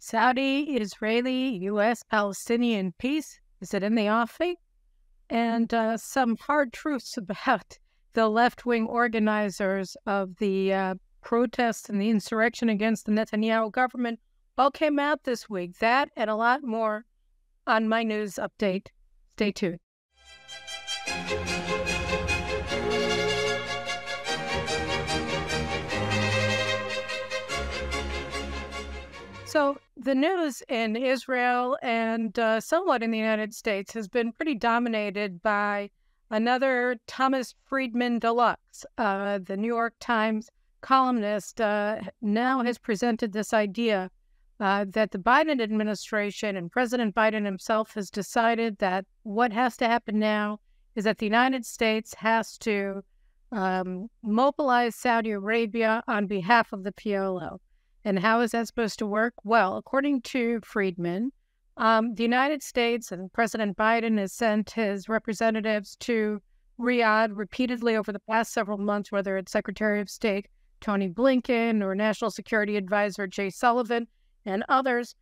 Saudi-Israeli, U.S.-Palestinian peace, is it in the offing? And some hard truths about the left-wing organizers of the protests and the insurrection against the Netanyahu government all came out this week. That and a lot more on my news update. Stay tuned. So the news in Israel and somewhat in the United States has been pretty dominated by another Thomas Friedman deluxe. The New York Times columnist now has presented this idea that the Biden administration and President Biden himself has decided that what has to happen now is that the United States has to mobilize Saudi Arabia on behalf of the PLO. And how is that supposed to work? Well, according to Friedman, the United States and President Biden has sent his representatives to Riyadh repeatedly over the past several months, whether it's Secretary of State Tony Blinken or National Security Advisor Jay Sullivan and others,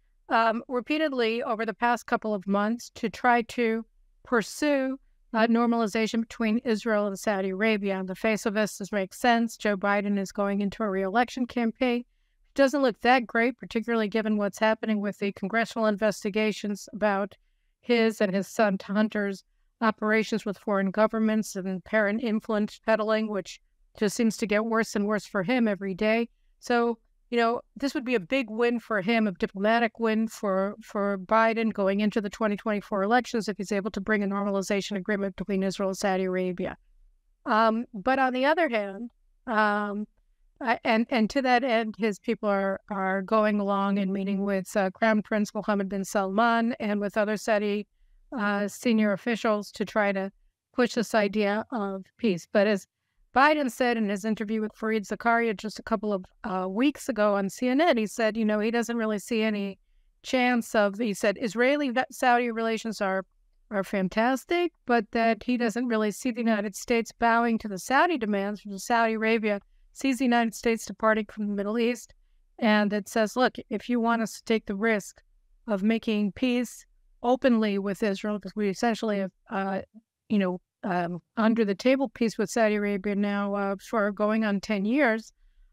repeatedly over the past couple of months to try to pursue normalization between Israel and Saudi Arabia. On the face of this makes sense. Joe Biden is going into a re-election campaign. Doesn't look that great, particularly given what's happening with the congressional investigations about his and his son Hunter's operations with foreign governments and parent influence peddling, which just seems to get worse and worse for him every day. So, this would be a big win for him, a diplomatic win for Biden going into the 2024 elections if he's able to bring a normalization agreement between Israel and Saudi Arabia. But on the other hand, and to that end, his people are going along and meeting with Crown Prince Mohammed bin Salman and with other Saudi senior officials to try to push this idea of peace. But as Biden said in his interview with Fareed Zakaria just a couple of weeks ago on CNN, he said, he doesn't really see any chance of, he said, Israeli-Saudi relations are fantastic, but that he doesn't really see the United States bowing to the Saudi demands from Saudi Arabia, sees the United States departing from the Middle East, and it says, look, if you want us to take the risk of making peace openly with Israel, because we essentially have, under the table peace with Saudi Arabia now for going on 10 years,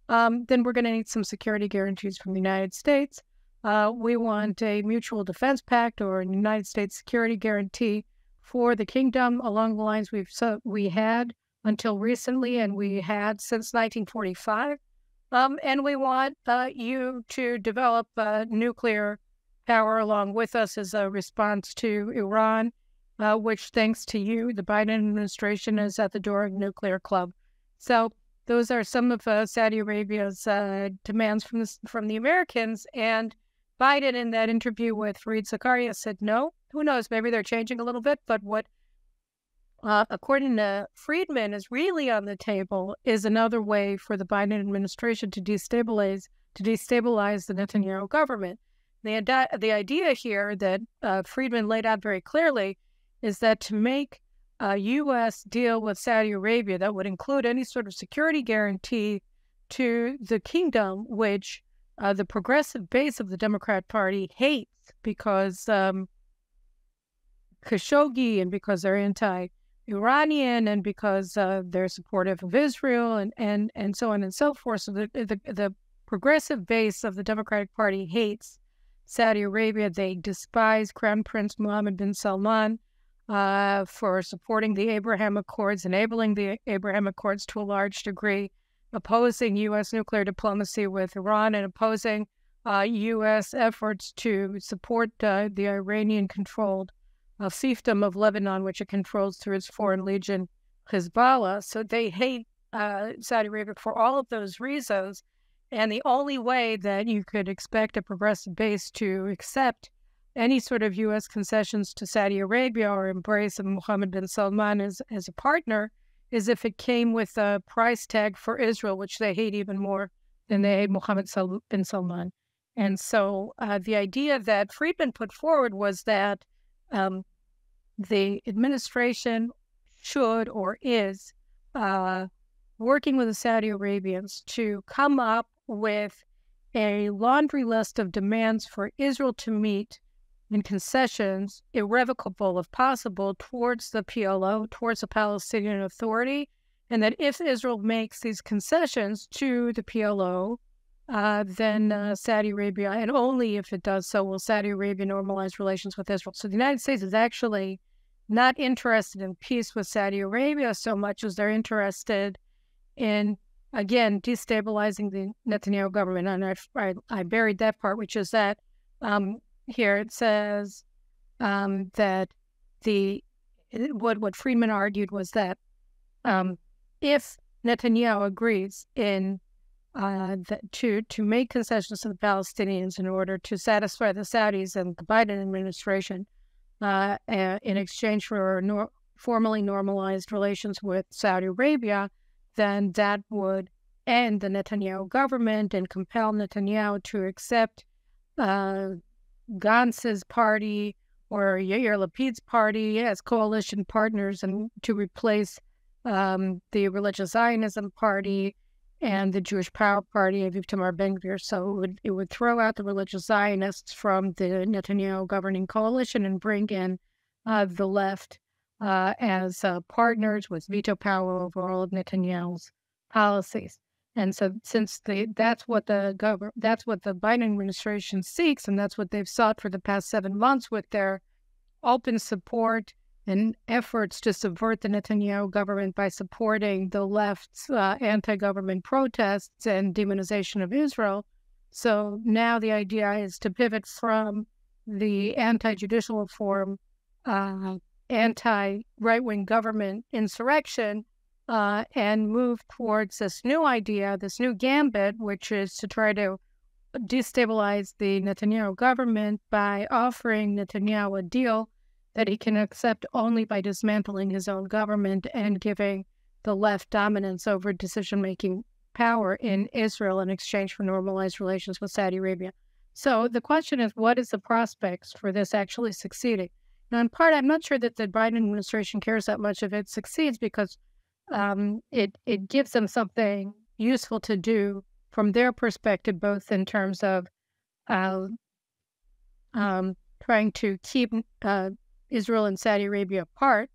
then we're going to need some security guarantees from the United States. We want a mutual defense pact or a United States security guarantee for the kingdom along the lines we had until recently, and we had since 1945. And we want you to develop nuclear power along with us as a response to Iran, which, thanks to you, the Biden administration is at the door of the nuclear club. So those are some of Saudi Arabia's demands from the Americans. And Biden, in that interview with Fareed Zakaria, said no. Who knows? Maybe they're changing a little bit, but what according to Friedman, is really on the table is another way for the Biden administration to destabilize the Netanyahu government. The idea here that Friedman laid out very clearly is that to make a U.S. deal with Saudi Arabia that would include any sort of security guarantee to the kingdom, which the progressive base of the Democrat Party hates because Khashoggi and because they're anti-Iranian and because they're supportive of Israel and so on and so forth. So the progressive base of the Democratic Party hates Saudi Arabia. They despise Crown Prince Mohammed bin Salman for supporting the Abraham Accords, enabling the Abraham Accords to a large degree, opposing U.S. nuclear diplomacy with Iran, and opposing U.S. efforts to support the Iranian-controlled fiefdom of Lebanon, which it controls through its foreign legion, Hezbollah. So they hate Saudi Arabia for all of those reasons. And the only way that you could expect a progressive base to accept any sort of U.S. concessions to Saudi Arabia or embrace of Mohammed bin Salman as a partner is if it came with a price tag for Israel, which they hate even more than they hate Mohammed bin Salman. And so the idea that Friedman put forward was that the administration should or is working with the Saudi Arabians to come up with a laundry list of demands for Israel to meet in concessions, irrevocable if possible, towards the PLO, towards the Palestinian Authority, and that if Israel makes these concessions to the PLO, then Saudi Arabia, and only if it does so, will Saudi Arabia normalize relations with Israel. So the United States is actually not interested in peace with Saudi Arabia so much as they're interested in, again, destabilizing the Netanyahu government. And I buried that part, which is that here it says that what Friedman argued was that if Netanyahu agrees in to make concessions to the Palestinians in order to satisfy the Saudis and the Biden administration in exchange for formally normalized relations with Saudi Arabia, then that would end the Netanyahu government and compel Netanyahu to accept Gantz's party or Yair Lapid's party as coalition partners, and to replace the Religious Zionism Party and the Jewish Power Party of Itamar Ben-Gvir. So it would throw out the religious Zionists from the Netanyahu governing coalition and bring in the left as partners with veto power over all of Netanyahu's policies. And so, since that's what the Biden administration seeks, and that's what they've sought for the past 7 months with their open support and efforts to subvert the Netanyahu government by supporting the left's anti-government protests and demonization of Israel. So now the idea is to pivot from the anti-judicial reform, anti-right-wing government insurrection, and move towards this new idea, this new gambit, which is to try to destabilize the Netanyahu government by offering Netanyahu a deal that he can accept only by dismantling his own government and giving the left dominance over decision-making power in Israel in exchange for normalized relations with Saudi Arabia. So the question is, what is the prospects for this actually succeeding? Now, in part, I'm not sure that the Biden administration cares that much if it succeeds, because it gives them something useful to do from their perspective, both in terms of trying to keep Israel and Saudi Arabia apart,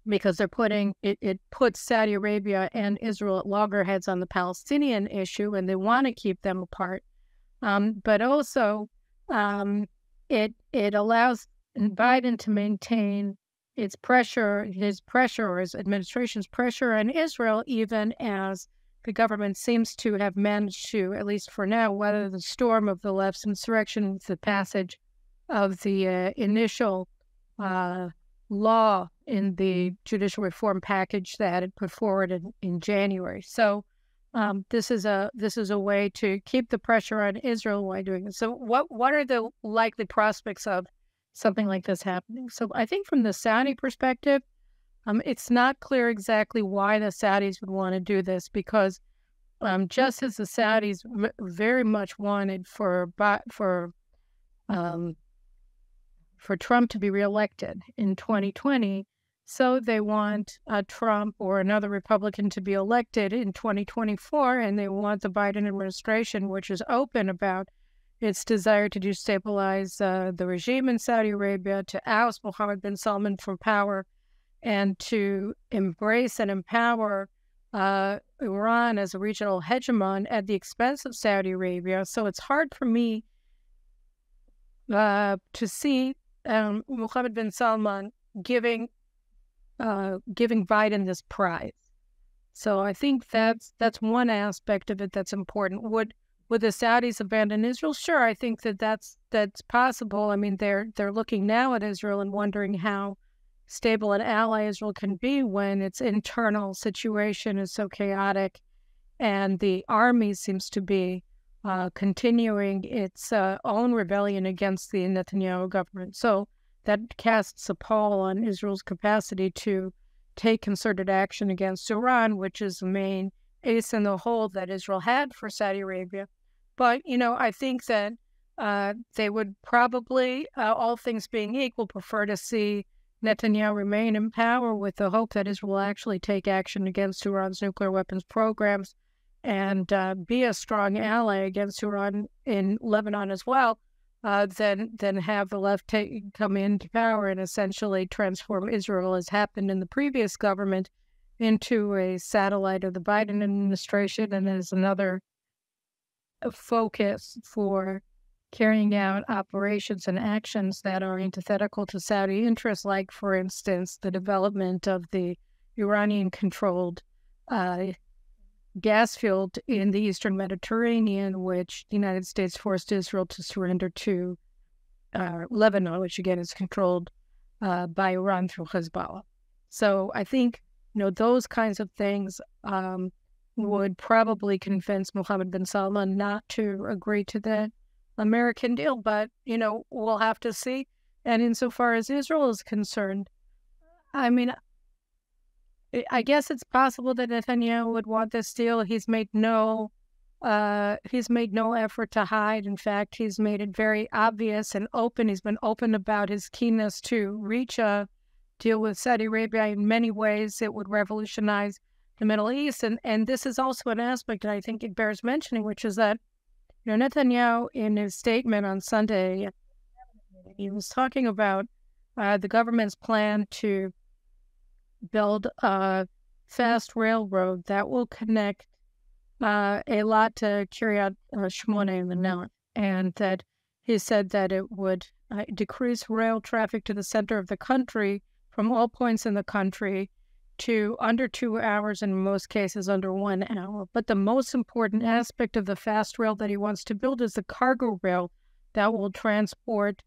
because they're putting it puts Saudi Arabia and Israel at loggerheads on the Palestinian issue, and they want to keep them apart. But also, it allows Biden to maintain his administration's pressure on Israel, even as the government seems to have managed to, at least for now, weather the storm of the left's insurrection with the passage of the initial law in the judicial reform package that it put forward in January. So this is a way to keep the pressure on Israel while doing it. So what are the likely prospects of something like this happening? So I think from the Saudi perspective, it's not clear exactly why the Saudis would want to do this, because just as the Saudis very much wanted for Trump to be reelected in 2020, so they want Trump or another Republican to be elected in 2024, and they want the Biden administration, which is open about its desire to destabilize the regime in Saudi Arabia, to oust Mohammed bin Salman from power, and to embrace and empower Iran as a regional hegemon at the expense of Saudi Arabia. So it's hard for me to see Mohammed bin Salman giving Biden this prize. So I think that's one aspect of it that's important. Would the Saudis abandon Israel? Sure, I think that's possible. I mean, they're looking now at Israel and wondering how stable an ally Israel can be when its internal situation is so chaotic, and the army seems to be continuing its own rebellion against the Netanyahu government. So that casts a pall on Israel's capacity to take concerted action against Iran, which is the main ace in the hole that Israel had for Saudi Arabia. But, I think that they would probably, all things being equal, prefer to see Netanyahu remain in power, with the hope that Israel will actually take action against Iran's nuclear weapons programs and be a strong ally against Iran in Lebanon as well, than have the left come into power and essentially transform Israel, as happened in the previous government, into a satellite of the Biden administration, and as another focus for carrying out operations and actions that are antithetical to Saudi interests, like, for instance, the development of the Iranian-controlled gas field in the Eastern Mediterranean, which the United States forced Israel to surrender to Lebanon, which again is controlled by Iran through Hezbollah. So I think, those kinds of things would probably convince Mohammed bin Salman not to agree to that American deal, but, we'll have to see. And insofar as Israel is concerned, I mean, I guess it's possible that Netanyahu would want this deal. He's made no effort to hide. In fact, he's made it very obvious and open. He's been open about his keenness to reach a deal with Saudi Arabia. In many ways, it would revolutionize the Middle East. And this is also an aspect that I think it bears mentioning, which is that, Netanyahu, in his statement on Sunday, he was talking about the government's plan to build a fast railroad that will connect Eilat to Kiryat Shmona in the north, and that he said that it would decrease rail traffic to the center of the country from all points in the country to under 2 hours, and in most cases under 1 hour. But the most important aspect of the fast rail that he wants to build is the cargo rail that will transport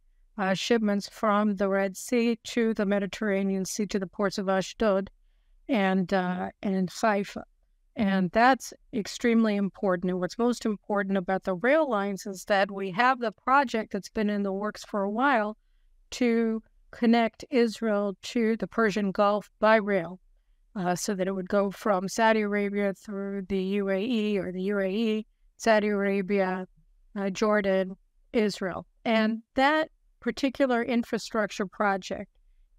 shipments from the Red Sea to the Mediterranean Sea to the ports of Ashdod and Haifa. And that's extremely important. And what's most important about the rail lines is that we have the project that's been in the works for a while to connect Israel to the Persian Gulf by rail, so that it would go from Saudi Arabia through the UAE, or the UAE, Saudi Arabia, Jordan, Israel. And that particular infrastructure project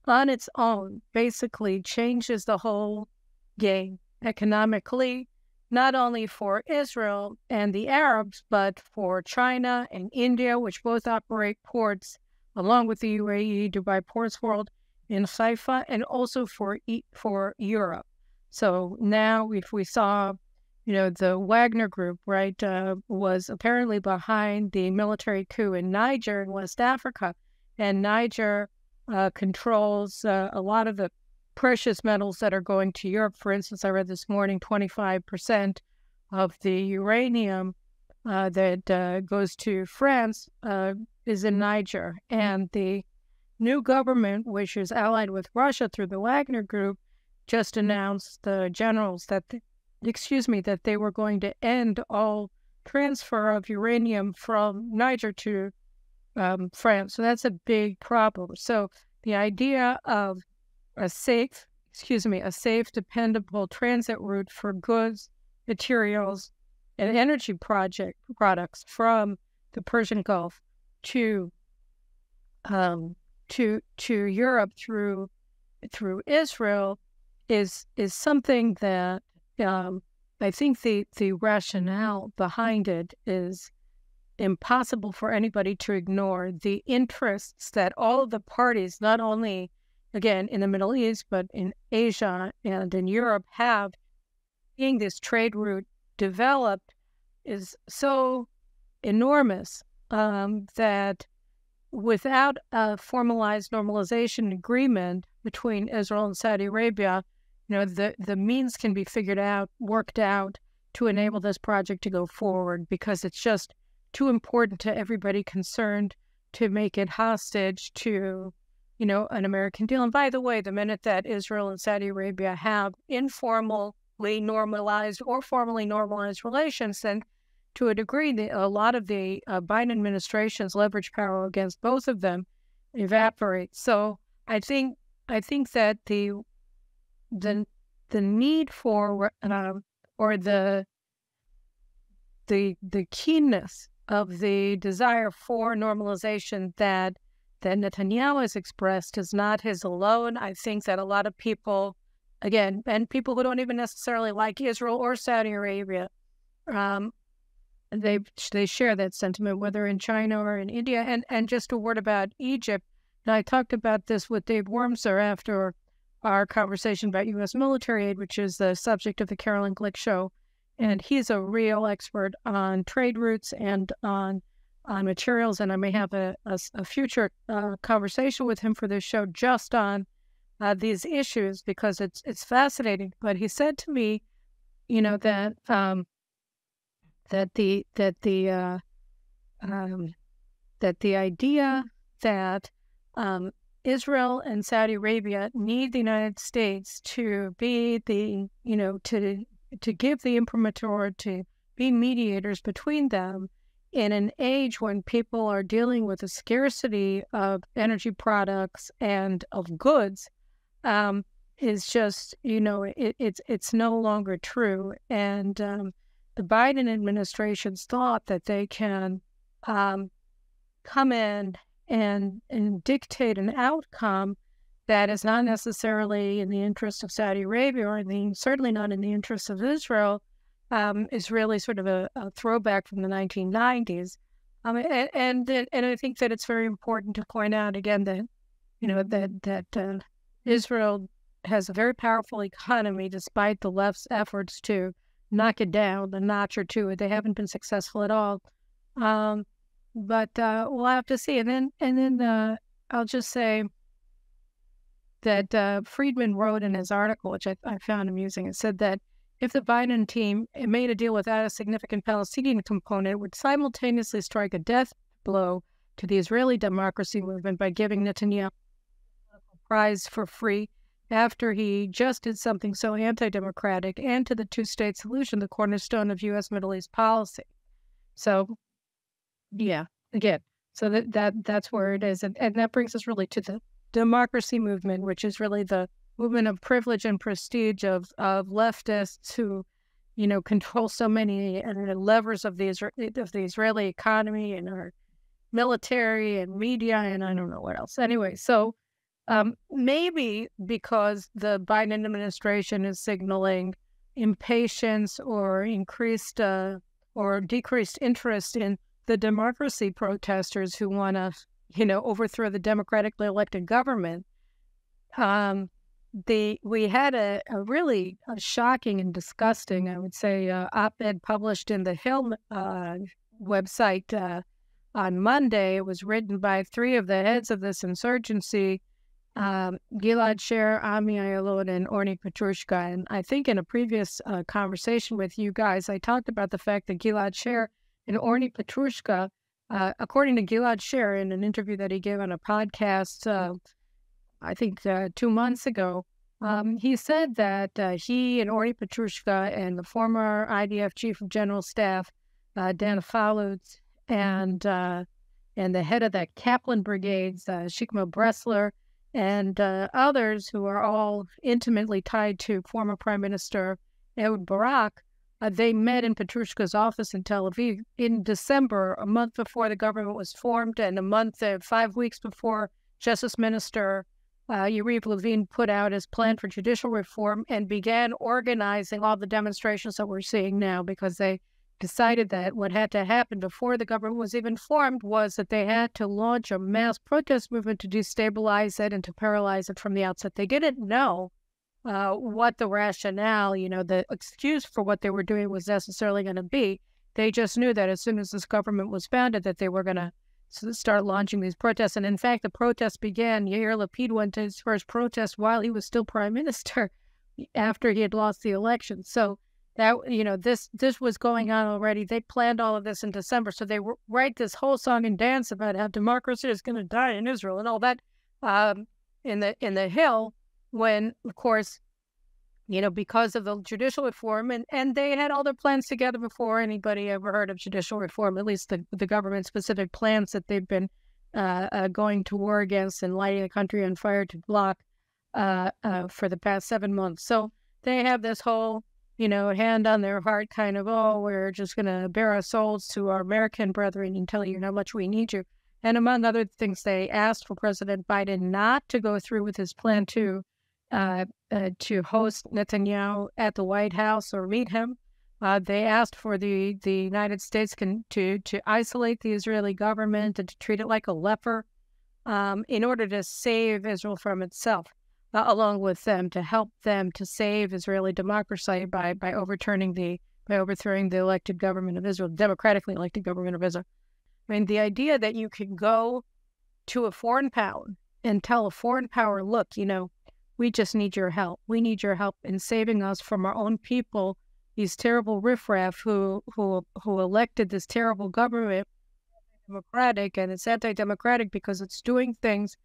on its own basically changes the whole game economically, not only for Israel and the Arabs, but for China and India, which both operate ports, along with the UAE, Dubai Ports World in Haifa, and also for Europe. So now, if we saw, the Wagner Group, right, was apparently behind the military coup in Niger in West Africa, and Niger controls a lot of the precious metals that are going to Europe. For instance, I read this morning 25% of the uranium that goes to France is in Niger. And the new government, which is allied with Russia through the Wagner Group, just announced, the generals, that they were going to end all transfer of uranium from Niger to France. So that's a big problem. So the idea of a safe, dependable transit route for goods, materials, and energy products from the Persian Gulf to Europe through Israel is something that I think the rationale behind it is impossible for anybody to ignore. The interests that all of the parties, not only, again, in the Middle East, but in Asia and in Europe, have seeing this trade route developed is so enormous that without a formalized normalization agreement between Israel and Saudi Arabia, the means can be worked out to enable this project to go forward, because it's just too important to everybody concerned to make it hostage to, an American deal. And by the way, the minute that Israel and Saudi Arabia have informally normalized or formally normalized relations, then to a degree, a lot of the Biden administration's leverage power against both of them evaporates. So I think that the need for or the keenness of the desire for normalization that Netanyahu has expressed is not his alone. I think that a lot of people, again, and people who don't even necessarily like Israel or Saudi Arabia, they share that sentiment, whether in China or in India. And just a word about Egypt. And I talked about this with Dave Wormser after our conversation about U.S. military aid, which is the subject of the Carolyn Glick show. And he's a real expert on trade routes and on materials. And I may have a future conversation with him for this show just on these issues, because it's fascinating. But he said to me, that the idea that Israel and Saudi Arabia need the United States to be the, to give the imprimatur, to be mediators between them in an age when people are dealing with a scarcity of energy products and of goods, is just, it's no longer true. And the Biden administration's thought that they can come in and dictate an outcome that is not necessarily in the interest of Saudi Arabia, or certainly not in the interest of Israel, is really sort of a throwback from the 1990s. And I think that it's very important to point out again that, that Israel has a very powerful economy, despite the left's efforts to knock it down a notch or two. They haven't been successful at all. But we'll have to see. And then I'll just say that Friedman wrote in his article, which I found amusing. It said that if the Biden team made a deal without a significant Palestinian component, it would simultaneously strike a death blow to the Israeli democracy movement by giving Netanyahu a prize for free after he just did something so anti-democratic, and to the two-state solution, the cornerstone of U.S. Middle East policy. So, yeah, again, so that's where it is. And that brings us really to the democracy movement, which is really the movement of privilege and prestige of leftists who, control so many levers of the Israeli economy and our military and media, and I don't know what else. Anyway, so maybe because the Biden administration is signaling impatience or increased or decreased interest in the democracy protesters who want to, overthrow the democratically elected government. We had a really shocking and disgusting, I would say, op-ed published in the Hill website on Monday. It was written by three of the heads of this insurgency, Gilad Sher, Ami Ayalon, and Orni Petrushka. And I think in a previous conversation with you guys, I talked about the fact that Gilad Sher and Orni Petrushka, according to Gilad Sher, in an interview that he gave on a podcast, I think 2 months ago, he said that he and Orni Petrushka and the former IDF Chief of General Staff, Dan Hayut, and the head of the Kaplan Brigades, Shikma Bressler, and others who are all intimately tied to former Prime Minister Ehud Barak, they met in Petrushka's office in Tel Aviv in December, a month before the government was formed, and 5 weeks before Justice Minister Yariv Levin put out his plan for judicial reform and began organizing all the demonstrations that we're seeing now, because they decided that what had to happen before the government was even formed was that they had to launch a mass protest movement to destabilize it and to paralyze it from the outset. They didn't know what the rationale, the excuse for what they were doing was necessarily going to be. They just knew that as soon as this government was founded, that they were going to start launching these protests. And in fact, the protests began. Yair Lapid went to his first protest while he was still prime minister, after he had lost the election. So that, this was going on already. They planned all of this in December. So they write this whole song and dance about how democracy is going to die in Israel and all that in the Hill, when, of course, because of the judicial reform, and they had all their plans together before anybody ever heard of judicial reform, at least the government-specific plans that they've been going to war against and lighting the country on fire to block for the past 7 months. So they have this whole, hand on their heart kind of, we're just going to bare our souls to our American brethren and tell you how much we need you. And among other things, they asked for President Biden not to go through with his plan to host Netanyahu at the White House or meet him. They asked for the United States to isolate the Israeli government and to treat it like a leper, in order to save Israel from itself, along with them, to help them to save Israeli democracy by overthrowing the elected government of Israel, democratically elected government of Israel. I mean, the idea that you can go to a foreign power and tell a foreign power, look, we just need your help. We need your help in saving us from our own people, these terrible riffraff who elected this terrible government, democratic, and it's anti-democratic because it's doing things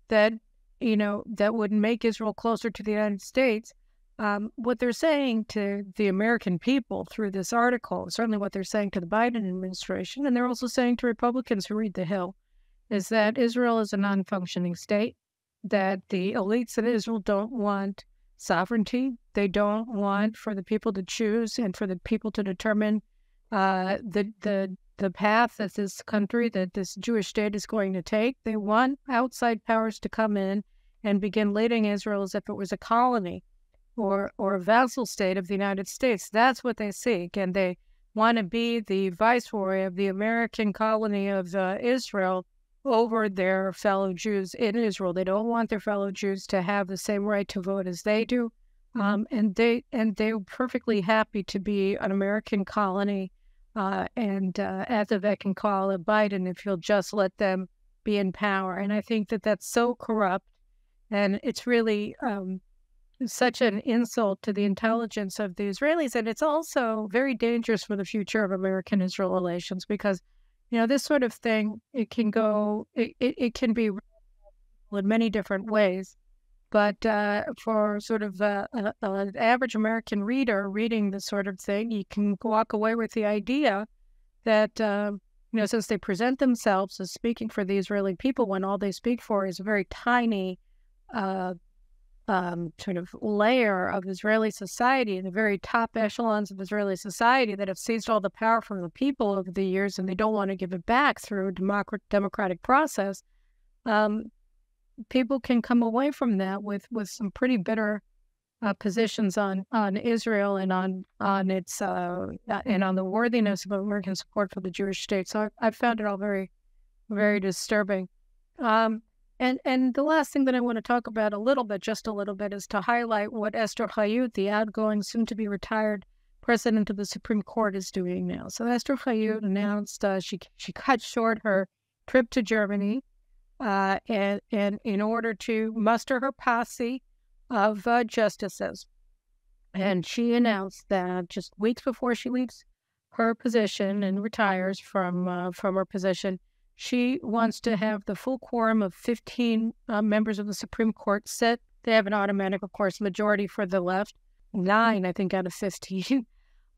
that, that would make Israel closer to the United States. What they're saying to the American people through this article, certainly what they're saying to the Biden administration, and they're also saying to Republicans who read The Hill, is that Israel is a non-functioning state, that the elites in Israel don't want sovereignty. They don't want for the people to choose and for the people to determine the path that this country, that this Jewish state is going to take. They want outside powers to come in and begin leading Israel as if it was a colony or a vassal state of the United States. That's what they seek, and they want to be the viceroy of the American colony of Israel over their fellow Jews in Israel. They don't want their fellow Jews to have the same right to vote as they do, and they're perfectly happy to be an American colony, and at the beck and call of Biden if he'll just let them be in power. And I think that that's so corrupt, and it's really such an insult to the intelligence of the Israelis, and it's also very dangerous for the future of American-Israel relations because, this sort of thing, it can be in many different ways. But for sort of an average American reader reading this sort of thing, you can walk away with the idea that, since they present themselves as speaking for the Israeli people when all they speak for is a very tiny sort of layer of Israeli society, the very top echelons of Israeli society that have seized all the power from the people over the years, and they don't want to give it back through a democratic process, people can come away from that with some pretty bitter positions on Israel and on its and on the worthiness of American support for the Jewish state. So I found it all very, very disturbing. And the last thing that I want to talk about just a little bit, is to highlight what Esther Hayut, the outgoing, soon-to-be retired president of the Supreme Court, is doing now. So Esther Hayut announced she cut short her trip to Germany, and in order to muster her posse of justices. And she announced that just weeks before she leaves her position and retires from her position, she wants to have the full quorum of 15 members of the Supreme Court set. They have an automatic, of course, majority for the left, 9, I think, out of 15.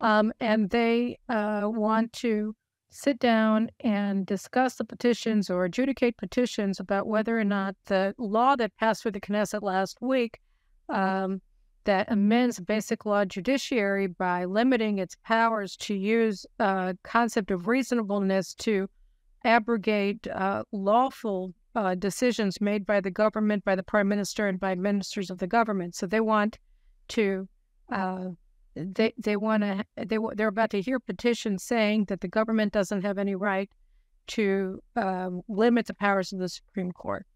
And they want to sit down and discuss the petitions or adjudicate petitions about whether or not the law that passed through the Knesset last week, that amends the basic law judiciary by limiting its powers to use concept of reasonableness to abrogate lawful decisions made by the government, by the prime minister, and by ministers of the government. So they want to, they're about to hear petitions saying that the government doesn't have any right to limit the powers of the Supreme Court.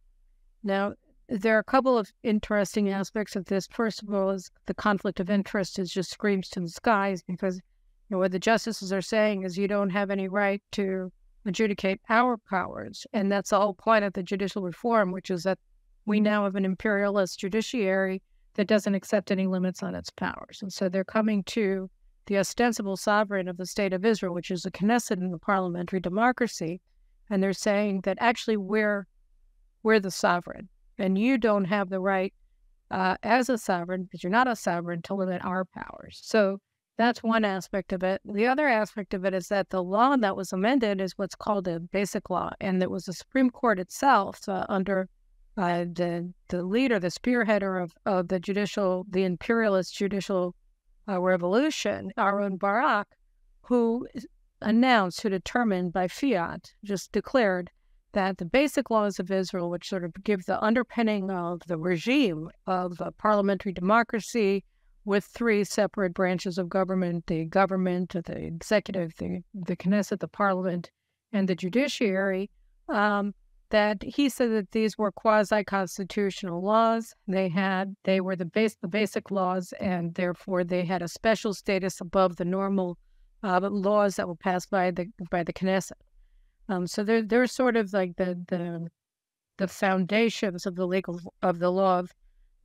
Now, there are a couple of interesting aspects of this. First of all, is the conflict of interest just screams to the skies, because what the justices are saying is you don't have any right to adjudicate our powers. And that's the whole point of the judicial reform, which is that we now have an imperialist judiciary that doesn't accept any limits on its powers. And so they're coming to the ostensible sovereign of the state of Israel, which is the Knesset and the parliamentary democracy. And they're saying that actually we're the sovereign, and you don't have the right as a sovereign, because you're not a sovereign, to limit our powers. So that's one aspect of it. The other aspect of it is that the law that was amended is what's called a basic law, and it was the Supreme Court itself, under the leader, the spearheader of the imperialist judicial revolution, Ehud Barak, who determined by fiat, just declared that the basic laws of Israel, which sort of give the underpinning of the regime of parliamentary democracy, with three separate branches of government, the executive, the Knesset, the parliament, and the judiciary, that he said that these were quasi-constitutional laws. They were the basic laws, and therefore they had a special status above the normal laws that were passed by the Knesset. So they're sort of like the foundations of the law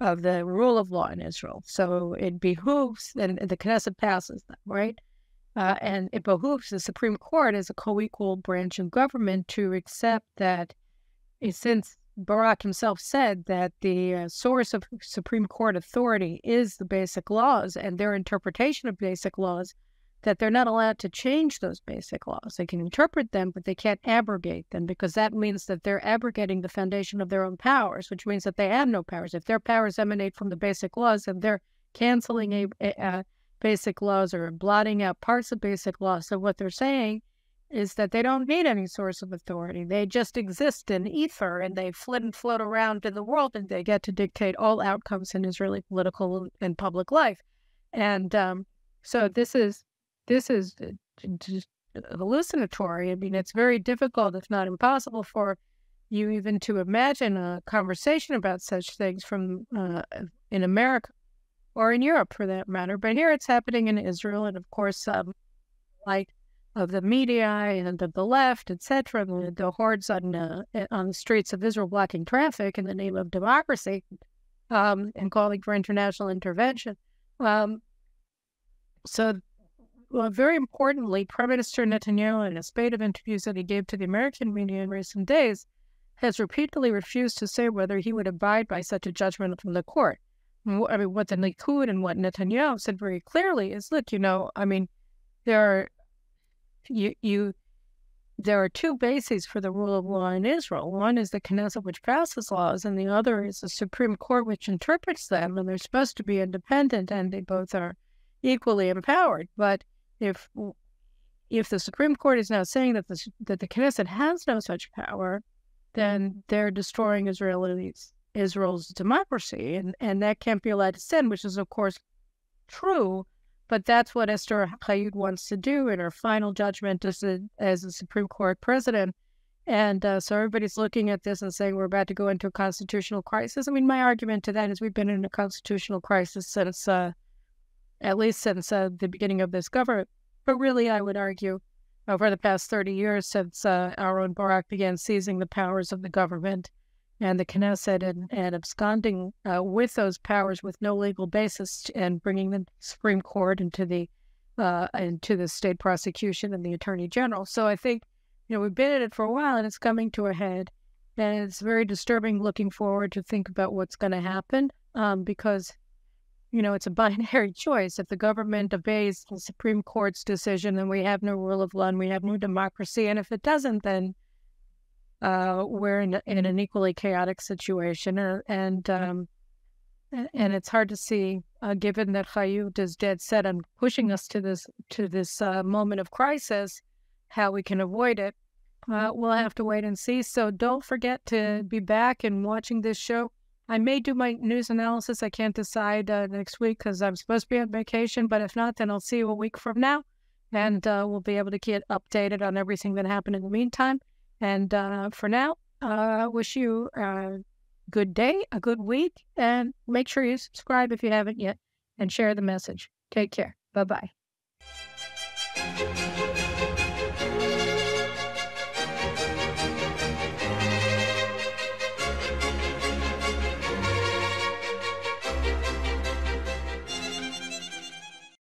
of the rule of law in Israel. So it behooves, and the Knesset passes them, right? And it behooves the Supreme Court as a co-equal branch of government to accept that, since Barak himself said that the source of Supreme Court authority is the basic laws and their interpretation of basic laws, that they're not allowed to change those basic laws. They can interpret them, but they can't abrogate them, because that means that they're abrogating the foundation of their own powers, which means that they have no powers. If their powers emanate from the basic laws, then they're canceling basic laws or blotting out parts of basic laws. So what they're saying is that they don't need any source of authority. They just exist in ether, and they flit and float around in the world, and they get to dictate all outcomes in Israeli political and public life. And so this is just hallucinatory. I mean, it's very difficult, if not impossible, for you even to imagine a conversation about such things from in America or in Europe, for that matter. But here it's happening in Israel, and of course, like of the media and of the left, etc., the hordes on the streets of Israel blocking traffic in the name of democracy, and calling for international intervention. So. Well, very importantly, Prime Minister Netanyahu, in a spate of interviews that he gave to the American media in recent days, has repeatedly refused to say whether he would abide by such a judgment from the court. I mean, what the Likud and what Netanyahu said very clearly is, look, there are two bases for the rule of law in Israel. One is the Knesset, which passes laws, and the other is the Supreme Court, which interprets them, and they're supposed to be independent, and they both are equally empowered. But if the Supreme Court is now saying that the Knesset has no such power, then they're destroying Israel's democracy, and that can't be allowed to stand, which is, of course, true. But that's what Esther Hayut wants to do in her final judgment as a Supreme Court president. And so everybody's looking at this and saying we're about to go into a constitutional crisis. I mean, my argument to that is we've been in a constitutional crisis since at least since the beginning of this government. But really, I would argue over the past 30 years since Ehud Barak began seizing the powers of the government and the Knesset and absconding with those powers with no legal basis and bringing the Supreme Court into the state prosecution and the Attorney General. So I think, we've been at it for a while, and it's coming to a head. And it's very disturbing looking forward to think about what's going to happen because it's a binary choice. If the government obeys the Supreme Court's decision, then we have no rule of law and we have no democracy. And if it doesn't, then we're in an equally chaotic situation. And it's hard to see, given that Hayut is dead set on pushing us to this moment of crisis, how we can avoid it. We'll have to wait and see. So don't forget to be back and watching this show. I may do my news analysis. I can't decide next week because I'm supposed to be on vacation. But if not, then I'll see you a week from now. And we'll be able to get updated on everything that happened in the meantime. And for now, I wish you a good day, a good week. And make sure you subscribe if you haven't yet. And share the message. Take care. Bye-bye.